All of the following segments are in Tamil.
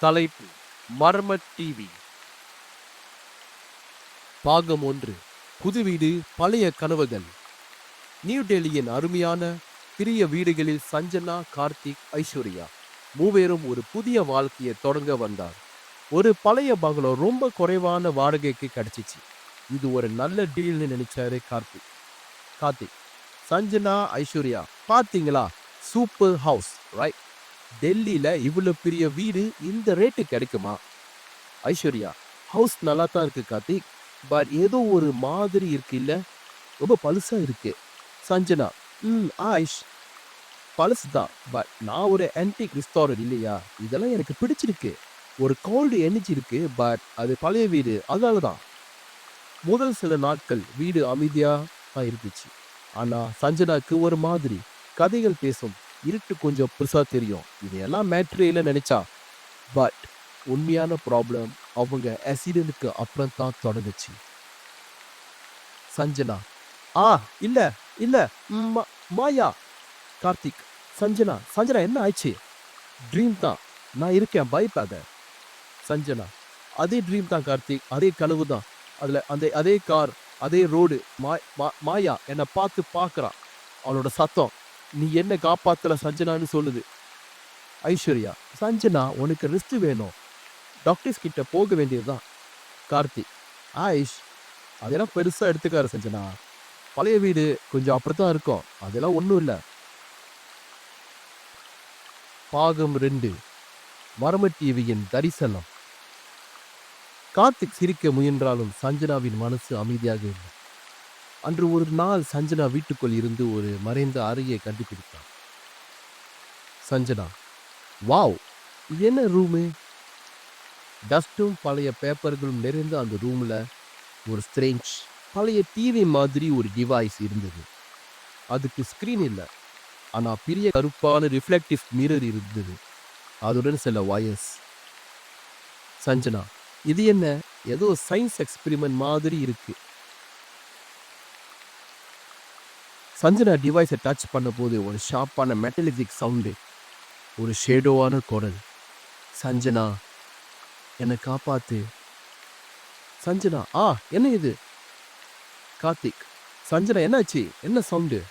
தலைப்பு மர்ம டிவி பாகம் 1. புது வீடு பழைய கனவுகள். நியூ டெல்லியின் அருமையான பிரிய வீடுகளில் சஞ்சனா, கார்த்திக், ஐஸ்வர்யா மூவரும் ஒரு புதிய வாழ்க்கையை தொடங்க வந்தார். ஒரு பழைய பங்களோ ரொம்ப குறைவான வாடகைக்கு கிடைச்சிச்சு. இது ஒரு நல்ல டீல்னு நினைச்சாரு கார்த்திக். சஞ்சனா, ஐஸ்வர்யா, பாத்தீங்களா, சூப்பர் ஹவுஸ், ரைட்? டெல்லியில இவ்வளவு பெரிய வீடு இந்த ரேட்டு கிடைக்குமா? ஐஸ்வர்யா, ஹவுஸ் நல்லா தான் இருக்கு கார்த்திக், பட் ஏதோ ஒரு மாதிரி இருக்கு, இல்ல ரொம்ப பழுசா இருக்கு. சஞ்சனா, ஆயிஷ், பழசு தான், பட் நான் ஒரு ஆன்டிக் ரெஸ்டாரண்ட் இல்லையா, இதெல்லாம் எனக்கு பிடிச்சிருக்கு. ஒரு கோல்டு எனர்ஜி இருக்கு, பட் அது பழைய வீடு, அதனாலதான். முதல் சில நாட்கள் வீடு அமைதியா தான் இருந்துச்சு. ஆனா சஞ்சனாக்கு ஒரு மாதிரி கதைகள் பேசும், இருட்டு கொஞ்சம் பெருசா தெரியும், இதையெல்லாம் மேட்ரே இல்ல நினைச்சா. பட் உண்மையான ப்ராப்ளம் அவங்க ஆக்சிடென்ட்க்கு அப்புறம் தான் தொடங்குச்சு. சஞ்சனா, இல்ல இல்ல, மாயா. கார்த்திக், சஞ்சனா சஞ்சனா என்ன ஆயிடுச்சு? ட்ரீம் தான், நான் இருக்கேன், பயப்படாத. சஞ்சனா, அதே ட்ரீம் தான் கார்த்திக், அதே கனவு தான். அதுல அதே கார், அதே ரோடு. மாயா என்னை பார்க்கறா, அவளோட சத்தம் நீ என்ன காப்பாத்தல சஞ்சனான்னு சொல்லுது. ஐஸ்வர்யா, சஞ்சனா உனக்கு ரெஸ்ட் வேணும், டாக்டர்ஸ் கிட்ட போக வேண்டியதுதான். கார்த்திக், ஆயிஷ், அதெல்லாம் பெருசா எடுத்துக்காரு சஞ்சனா, பழைய வீடு கொஞ்சம் அப்படித்தான் இருக்கும், அதெல்லாம் ஒன்றும் இல்லை. பாகம் 2. மர்ம டிவியின் தரிசனம். கார்த்திக் சிரிக்க முயன்றாலும் சஞ்சனாவின் மனசு அமைதியாக இல்லை. அன்று ஒரு நாள் சஞ்சனா வீட்டுக்குள் இருந்து ஒரு மறைந்த அறையை கண்டுபிடித்தார். சஞ்சனா, வாவ், இது என்ன ரூமு? டஸ்டும் பழைய பேப்பர்களும் நிறைந்த அந்த ரூம்ல ஒரு ஸ்ட்ரேஞ்ச் பழைய டிவி மாதிரி ஒரு டிவைஸ் இருந்தது. அதுக்கு ஸ்கிரீன் இல்லை, ஆனா பெரிய கருப்பான ரிஃப்ளெக்டிவ் மிரர் இருந்தது, அதுடன் சில வயர்ஸ். சஞ்சனா, இது என்ன, ஏதோ சயின்ஸ் எக்ஸ்பெரிமெண்ட் மாதிரி இருக்கு. சஞ்சனா டிவைஸை டச் பண்ண போது ஒரு ஷார்ப்பான மெட்டலிக் சவுண்டு, ஒரு ஷேடோவான குரல். சஞ்சனா, என்னை காப்பாத்து. சஞ்சனா, என்ன இது? கார்த்திக், சஞ்சனா என்னாச்சு, என்ன சவுண்டு?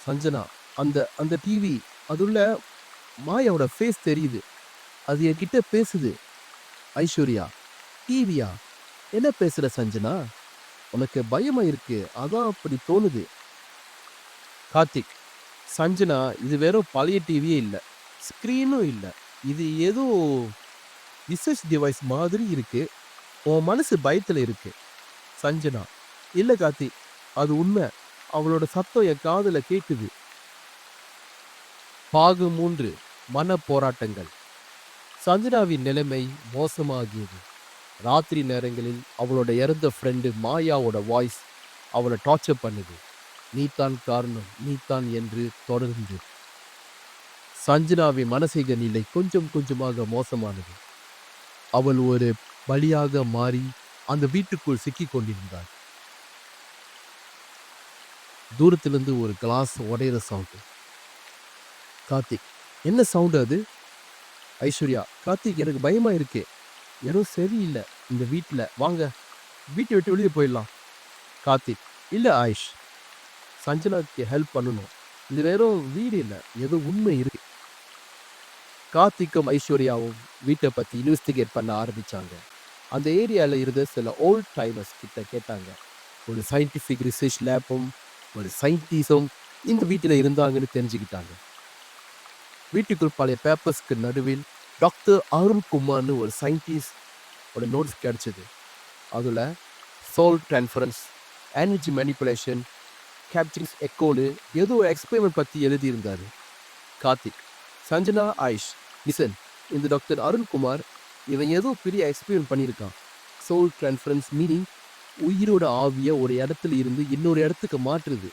சஞ்சனா, அந்த அந்த டிவி, அதுள்ள மாயாவோட ஃபேஸ் தெரியுது, அது என்கிட்ட பேசுது. ஐஸ்வர்யா, டிவியா, என்ன பேசுற சஞ்சனா? உனக்கு பயமா இருக்கு, அதான் அப்படி தோணுது. கார்த்திக், சஞ்சனா, இது வெறும் பழைய டிவியே இல்லை, ஸ்க்ரீனும் இல்லை, இது ஏதோ ரிசர்ச் டிவைஸ் மாதிரி இருக்கு, உன் மனசு பயத்துல இருக்கு. சஞ்சனா, இல்ல கார்த்திக், அது உண்மை, அவளோட சத்தம் என் காதுல கேக்குது. பாகம் 3. மன போராட்டங்கள். சஞ்சனாவின் நிலைமை மோசமாகியது. ராத்திரி நேரங்களில் அவளோட இறந்த ஃப்ரெண்டு மாயாவோட வாய்ஸ் அவளை டார்ச்சர் பண்ணுது. நீதான் காரணம், நீதான் என்று தொடர்ந்து. சஞ்சனாவின் மனசீக நிலை கொஞ்சம் கொஞ்சமாக மோசமானது. அவள் ஒரு பலியாக மாறி அந்த வீட்டுக்குள் சிக்கிக் கொண்டிருந்தாள். தூரத்திலிருந்து ஒரு கிளாஸ் உடையிற சவுண்டு. கார்த்திக், என்ன சவுண்டு அது? ஐஸ்வர்யா, கார்த்திக், எனக்கு பயமா இருக்கு, ஏதோ சரியில்லை இந்த வீட்டில், வாங்க வீட்டை விட்டு வெளியே போயிடலாம். கார்த்திக், இல்லை ஆயிஷ், சஞ்சனாக்கு ஹெல்ப் பண்ணணும், இது வெறும் வீடு இல்லை, ஏதோ உண்மை இருக்கு. கார்த்திக்கும் ஐஸ்வர்யாவும் வீட்டை பற்றி இன்வெஸ்டிகேட் பண்ண ஆரம்பிச்சாங்க. அந்த ஏரியாவில் இருந்த சில ஓல்ட் டைமர்ஸ் கிட்ட கேட்டாங்க. ஒரு சயின்டிஃபிக் ரிசர்ச் லேப்பும் ஒரு சயின்டிஸ்டும் இந்த வீட்டில் இருந்தாங்கன்னு தெரிஞ்சுக்கிட்டாங்க. வீட்டுக்குள் பழைய பேப்பர்ஸ்க்கு நடுவில் டாக்டர் அருண்குமார்னு ஒரு சயின்டிஸ்ட் ஒரு நோட்ஸ் கிடைச்சது. அதில் soul transference, energy manipulation, capturing எக்கோடு ஏதோ எக்ஸ்பெரிமெண்ட் பற்றி எழுதியிருந்தார். கார்த்திக், சஞ்சனா, ஆயிஷ், லிசன், இந்த டாக்டர் அருண்குமார் இவன் ஏதோ பெரிய எக்ஸ்பெரிமெண்ட் பண்ணியிருக்கான். சோல் டிரான்ஸ்ஃபரன்ஸ் மீனிங் உயிரோட ஆவிய ஒரு இடத்துல இருந்து இன்னொரு இடத்துக்கு மாற்றுது.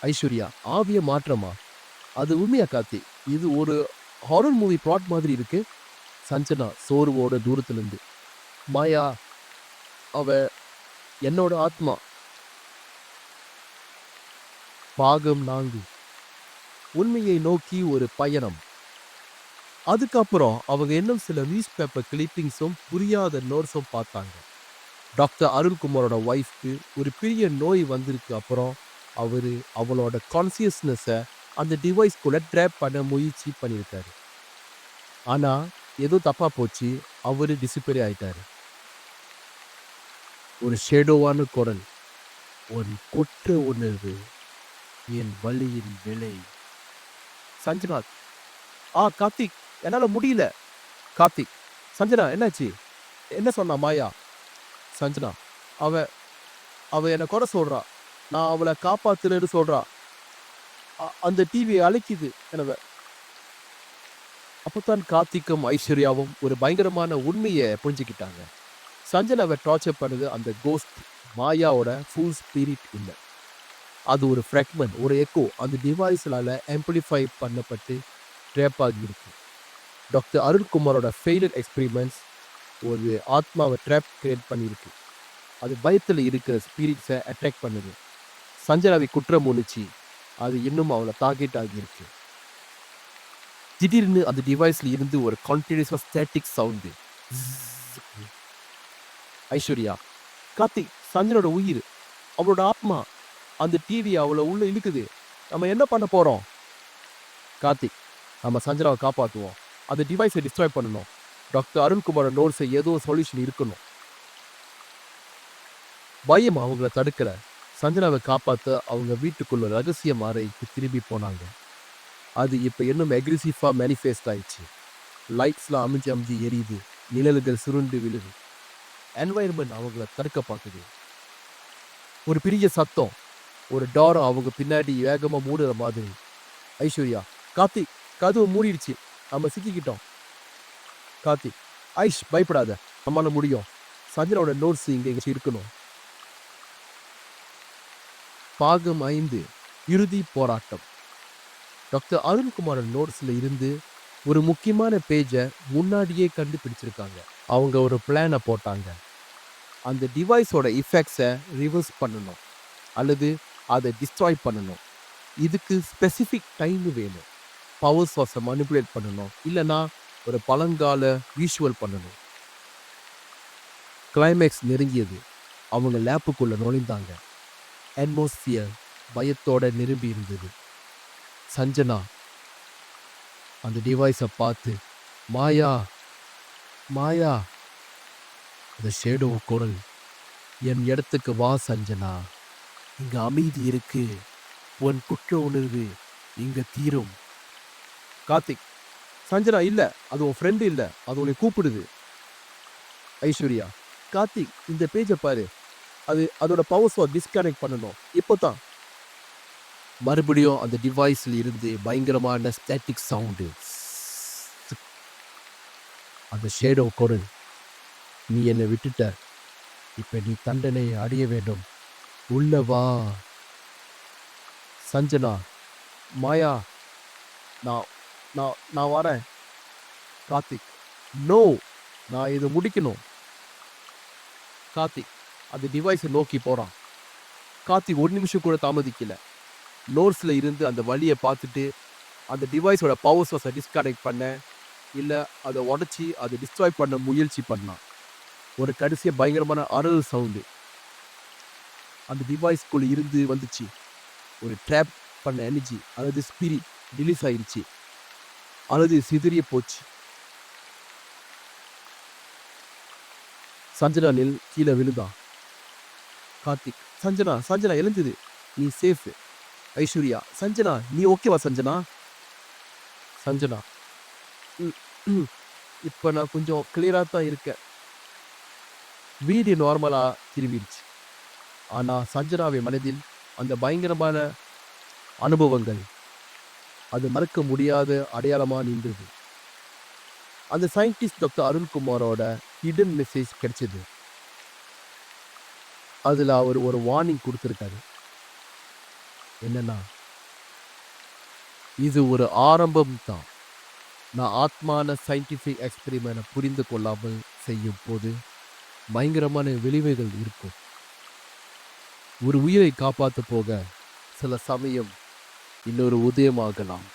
ஐஸ்வர்யா, ஆவிய மாற்றமா? அது உண்மையா கார்த்திக்? இது ஒரு ஹாரர் மூவி பிளாட் மாதிரி இருக்கு. சஞ்சனா சோர்வோட தூரத்திலிருந்து, மாயா, அவ என்னோட ஆத்மா. பாகம் 4. உண்மையை நோக்கி ஒரு பயணம். அதுக்கப்புறம் அவங்க இன்னும் சில நியூஸ் பேப்பர் கிளிப்பிங்ஸும் புரியாத நோட்ஸும் பார்த்தாங்க. டாக்டர் அருண்குமாரோட ஒய்ஃப்க்கு ஒரு பெரிய நோய் வந்திருக்கு. அப்புறம் அவளோட கான்சியஸ்னஸை அந்த டிவைஸ்குள்ள ட்ராப் பண்ண முயற்சி பண்ணியிருக்காரு. ஆனா ஏதோ தப்பா போச்சு. அவரு டிசிப்பேர் ஆயிட்டாரு. ஒரு ஷேடோவான குரல், ஒரு குற்ற உணர்வு, என் வலியின் விலை. சஞ்சனா, கார்த்திக், என்னால முடியல. கார்த்திக், சஞ்சனா என்னாச்சு? என்ன சொன்னா மாயா? சஞ்சனா, அவ அவ என்ன குறை சொல்றா. நான் அவளை காப்பாத்துறேன்னு சொல்றா. அந்த டிவியை அழைக்குது எனவே. அப்போதான் கார்த்திக்கும் ஐஸ்வர்யாவும் ஒரு பயங்கரமான உண்மையை புரிஞ்சுக்கிட்டாங்க. சஞ்சனாவை டார்ச்சர் பண்ணுது அந்த கோஸ்ட் மாயாவோட ஃபுல் ஸ்பிரிட் இல்லை. அது ஒரு ஃப்ராக்மெண்ட், ஒரு எக்கோ அந்த டிவைஸ்லால ஆம்பிளிஃபை பண்ணப்பட்டு ட்ராப் ஆகியிருக்கு. டாக்டர் அருண்குமாரோட ஃபெயிலியர் எக்ஸ்பெரிமெண்ட்ஸ் ஒரு ஆத்மாவை ட்ராப் கிரியேட் பண்ணியிருக்கு. அது பயத்தில் இருக்கிற ஸ்பிரிட்ஸை அட்டாக் பண்ணுது. சஞ்சனாவை குற்றம் உணர்ச்சி அது இன்னும் அவளை டார்கெட் ஆகியிருக்கு. திடீர்னு அந்த டிவைஸ்ல இருந்து ஒரு கான்டினியூஸா ஸ்டாட்டிக் சவுண்டு. ஐஸ்வர்யா, கார்த்திக், சஞ்சனோட உயிர், அவளோட ஆத்மா அந்த டிவி அவளை உள்ள இழுக்குது. நம்ம என்ன பண்ண போறோம்? கார்த்திக், நம்ம சஞ்சனாவை காப்பாற்றுவோம். அந்த டிவைஸை டிஸ்ட்ராய் பண்ணணும். டாக்டர் அருண்குமாரோட நோட்ஸை ஏதோ சொல்யூஷன் இருக்கணும். பயம் அவங்கள தடுக்கல. சஞ்சனாவை காப்பாற்ற அவங்க வீட்டுக்குள்ள ரகசிய அறைக்கு திரும்பி போனாங்க. அது இப்போ இன்னும் அக்ரெசிவா மேனிஃபெஸ்ட் ஆயிடுச்சு. லைட்ஸ்லாம் அமைஞ்சு எரியுது. நிழல்கள் சுருண்டு விழுது. என்வாயர்மெண்ட் அவங்கள தடுக்க பார்க்குது. ஒரு பெரிய சத்தம், ஒரு டோரை அவங்க பின்னாடி வேகமா மூடுற மாதிரி. ஐஸ்வர்யா, கார்த்திக், கதவு மூடிடுச்சு, நம்ம சிக்கிக்கிட்டோம். கார்த்திக், ஐஷ் பயப்படாத, நம்மளால முடியும். சஞ்சனாவோட நோட்ஸ் இங்க இருக்கணும். பாகம் 5, இறுதி போராட்டம். டாக்டர் அருண்குமார் நோட்ஸ்ல இருந்து ஒரு முக்கியமான பேஜை முன்னாடியே கண்டுபிடிச்சிருக்காங்க. அவங்க ஒரு பிளானை போட்டாங்க. அந்த டிவைஸோட இஃபெக்ட்ஸை ரிவர்ஸ் பண்ணணும் அல்லது அதை டிஸ்ட்ராய் பண்ணணும். இதுக்கு ஸ்பெசிஃபிக் டைம் வேணும். பவர் சோர்ஸை மனிபுலேட் பண்ணணும், இல்லைனா ஒரு பழங்கால விஷுவல் பண்ணணும். கிளைமேக்ஸ் நெருங்கியது. அவங்க லேப்புக்குள்ள நுழைந்தாங்க. அட்மாஸ்பியர் பயத்தோட நிரம்பி இருந்தது. சஞ்சனா அந்த டிவைஸை பார்த்து, மாயா மாயா. அந்த ஷேடோ குரல், என் இடத்துக்கு வா சஞ்சனா, இங்க அமைதி இருக்கு, உன் குற்ற உணர்வு இங்க தீரும். கார்த்திக், சஞ்சனா இல்ல, அது உன் ஃப்ரெண்டு இல்ல, அது உன்னை கூப்பிடுது. ஐஸ்வர்யா, கார்த்திக், இந்த பேஜை பாரு, அதோட பவர்ஸை டிஸ்கனெக்ட் பண்ணணும் இப்போதான். மறுபடியும் அந்த டிவைஸ்ல இருந்து பயங்கரமான ஸ்டாட்டிக் சவுண்டு. அந்த ஷேடோ குரல், நீ என்னை விட்டுட்ட, இப்ப நீ தண்டனை அடைய வேண்டும், உள்ள வா. சஞ்சனா, மாயா, நான் நான் நான் வரேன். கார்த்திக், நோ, நான் இதை முடிக்கணும். கார்த்திக் அந்த டிவைஸை நோக்கி போறான். கார்த்திக் ஒரு நிமிஷம் கூட தாமதிக்கல. நோட்ஸ்ல இருந்து அந்த வழியை பார்த்துட்டு அந்த டிவைஸோட பவர் சோர்ஸை டிஸ்கனெக்ட் பண்ண, இல்லை அதை உடச்சி அதை டிஸ்ட்ராய் பண்ண முயற்சி பண்ணான். ஒரு கடைசிய பயங்கரமான அறல் சவுண்டு அந்த டிவைஸ்குள்ள இருந்து வந்துச்சு. ஒரு ட்ராப் பண்ண எனர்ஜி, அதாவது ஸ்பிரிட் ரிலீஸ் ஆயிடுச்சு, அல்லது சிதறிய போச்சு. சஞ்சனா கீழே விழுந்தான். கார்த்திக், சஞ்சனா சஞ்சனா எழுந்தது, நீ சேஃப். ஐஸ்வர்யா, சஞ்சனா நீ ஓகேவா சஞ்சனா? சஞ்சனா, இப்போ நான் கொஞ்சம் கிளியரா தான் இருக்கேன். வீடு நார்மலா திரும்பிடுச்சு. ஆனா சஞ்சனாவின் மனதில் அந்த பயங்கரமான அனுபவங்கள் அது மறக்க முடியாத அடையாளமா நின்றது. அந்த சயின்டிஸ்ட் டாக்டர் அருண்குமாரோட ஹிடன் மெசேஜ் கிடைச்சது. அதுல அவர் ஒரு வார்னிங் கொடுத்திருக்காரு. என்னன்னா, இது ஒரு ஆரம்பம் தான். நான் ஆத்மான சயின்டிஃபிக் எக்ஸ்பெரிமெண்ட் புரிந்து கொள்ளாமல் செய்யும் போது பயங்கரமான விளைவுகள் இருக்கும். ஒரு உயிரை காப்பாற்ற போக சில சமயம் இன்னொரு உதயமாகலாம்.